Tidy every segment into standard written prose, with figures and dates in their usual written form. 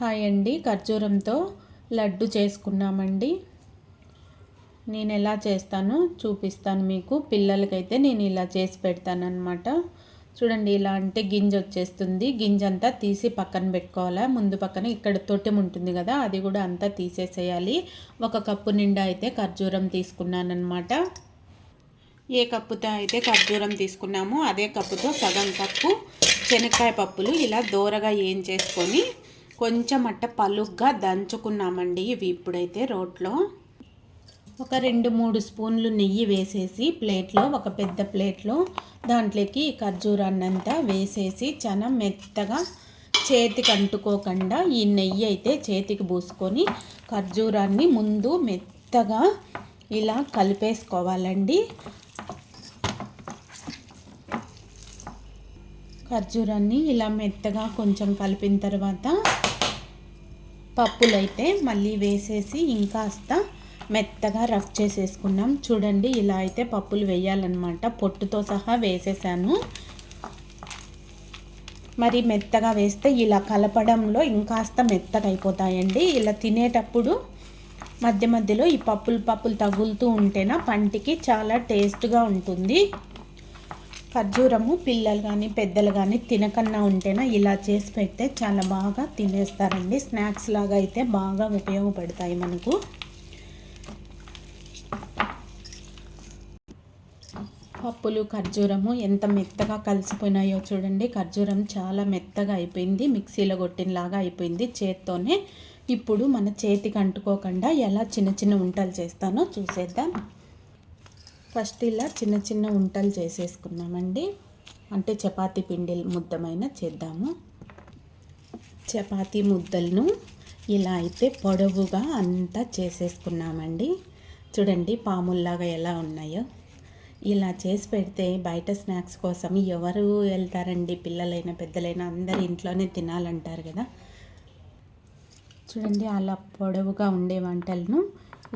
Hi అండి, ఖర్జూరంతో లడ్డు చేసుకున్నామండి. నేను ఎలా చేస్తానో చూపిస్తాను మీకు. పిల్లలకైతే నేను ఇలా చేసి పెడతానన్నమాట. చూడండి, ఇలా అంటే గింజ వచ్చేస్తుంది. గింజ అంతా తీసి పక్కన పెట్టుకోవాలి. ముందు పక్కన ఇక్కడ తొట్టెం ఉంటుంది కదా, అది కూడా అంతా తీసేసేయాలి. 1 కప్పు నిండా అయితే ఖర్జూరం తీసుకున్నానమాట. ఏ కప్పుతో అయితే ఖర్జూరం తీసుకున్నామో అదే కప్పుతో సగం కప్పు శనక్కాయ పప్పులు ఇలా దోరగా చేసుకొని కొంచెం పలుగ్గా దంచుకున్నామండి. ఇవి ఇప్పుడైతే రోట్లో ఒక 2-3 స్పూన్లు నెయ్యి వేసేసి ప్లేట్లో, ఒక పెద్ద ప్లేట్లో దాంట్లోకి ఖర్జూరాన్ని అంతా వేసేసి చాలా మెత్తగా చేతికి అంటుకోకుండా ఈ నెయ్యి అయితే చేతికి పూసుకొని ఖర్జూరాన్ని ముందు మెత్తగా ఇలా కలిపేసుకోవాలండి. ఖర్జూరాన్ని ఇలా మెత్తగా కొంచెం కలిపిన తర్వాత పప్పులైతే మళ్ళీ వేసేసి ఇంకాస్త మెత్తగా రఫ్ చేసేసుకున్నాం. చూడండి, ఇలా అయితే పప్పులు వేయాలన్నమాట. పొట్టుతో సహా వేసేసాను. మరి మెత్తగా వేస్తే ఇలా కలపడంలో ఇంకాస్త మెత్తగా అయిపోతాయండి. ఇలా తినేటప్పుడు మధ్య మధ్యలో ఈ పప్పులు తగులుతూ ఉంటేనా పంటికి చాలా టేస్ట్గా ఉంటుంది. ఖర్జూరము పిల్లలు కానీ పెద్దలు కానీ తినకన్నా ఉంటేనా ఇలా చేసి పెడితే చాలా బాగా తినేస్తారండి. స్నాక్స్ లాగా అయితే బాగా ఉపయోగపడతాయి మనకు. పప్పులు ఖర్జూరము ఎంత మెత్తగా కలిసిపోయినాయో చూడండి. ఖర్జూరం చాలా మెత్తగా అయిపోయింది, మిక్సీలో కొట్టినలాగా అయిపోయింది చేత్తోనే. ఇప్పుడు మన చేతికి అంటుకోకుండా ఎలా చిన్న చిన్న ఉంటలు చేస్తానో చూసేద్దాం. ఫస్ట్ ఇలా చిన్న చిన్న ఉంటలు చేసేసుకున్నామండి. అంటే చపాతీ పిండి ముద్దమైన చేద్దాము. చపాతీ ముద్దలను ఇలా అయితే పొడవుగా అంతా చేసేసుకున్నామండి. చూడండి పాముల్లాగా ఎలా ఉన్నాయో. ఇలా చేసి పెడితే బయట స్నాక్స్ కోసం ఎవరు వెళ్తారండి? పిల్లలైనా పెద్దలైనా అందరు ఇంట్లోనే తినాలంటారు కదా. చూడండి, అలా పొడవుగా ఉండే వంటలను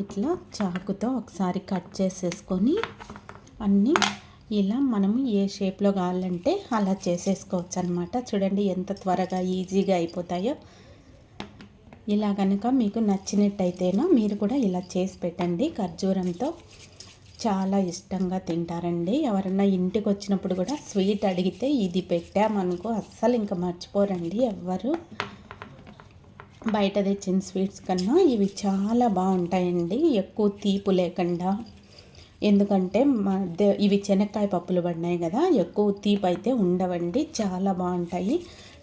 ఇట్లా చాకుతో ఒకసారి కట్ చేసేసుకొని అన్నీ ఇలా మనము ఏ షేప్లో కావాలంటే అలా చేసేసుకోవచ్చు అనమాట. చూడండి ఎంత త్వరగా ఈజీగా అయిపోతాయో. ఇలా కనుక మీకు నచ్చినట్టయితేనో మీరు కూడా ఇలా చేసి పెట్టండి. ఖర్జూరంతో చాలా ఇష్టంగా తింటారండి. ఎవరన్నా ఇంటికి వచ్చినప్పుడు కూడా స్వీట్ అడిగితే ఇది పెట్టామనుకో అస్సలు ఇంకా మర్చిపోరండి ఎవ్వరు. బయట తెచ్చిన స్వీట్స్ కన్నా ఇవి చాలా బాగుంటాయండి, ఎక్కువ తీపు లేకుండా. ఎందుకంటే ఇవి శనక్కాయ పప్పులు పడినాయి కదా, ఎక్కువ తీపి అయితే ఉండవండి, చాలా బాగుంటాయి.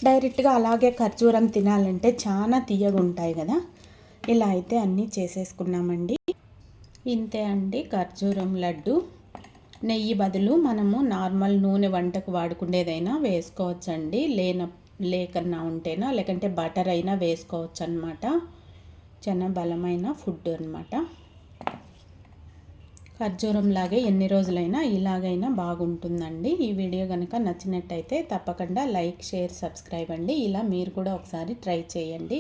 డైరెక్ట్గా అలాగే ఖర్జూరం తినాలంటే చాలా తీయగా ఉంటాయి కదా. ఇలా అయితే అన్నీ చేసేసుకున్నామండి. ఇంతే అండి ఖర్జూరం లడ్డు. నెయ్యి బదులు మనము నార్మల్ నూనె వంటకు వాడుకునేదైనా వేసుకోవచ్చండి. లేకన్నా ఉంటేనా, లేకంటే బటర్ అయినా వేసుకోవచ్చు అనమాట. చాలా బలమైన ఫుడ్ అనమాట. ఖర్జూరం లాగే ఎన్ని రోజులైనా ఇలాగైనా బాగుంటుందండి. ఈ వీడియో కనుక నచ్చినట్టయితే తప్పకుండా లైక్, షేర్, సబ్స్క్రైబ్ అండి. ఇలా మీరు కూడా ఒకసారి ట్రై చేయండి.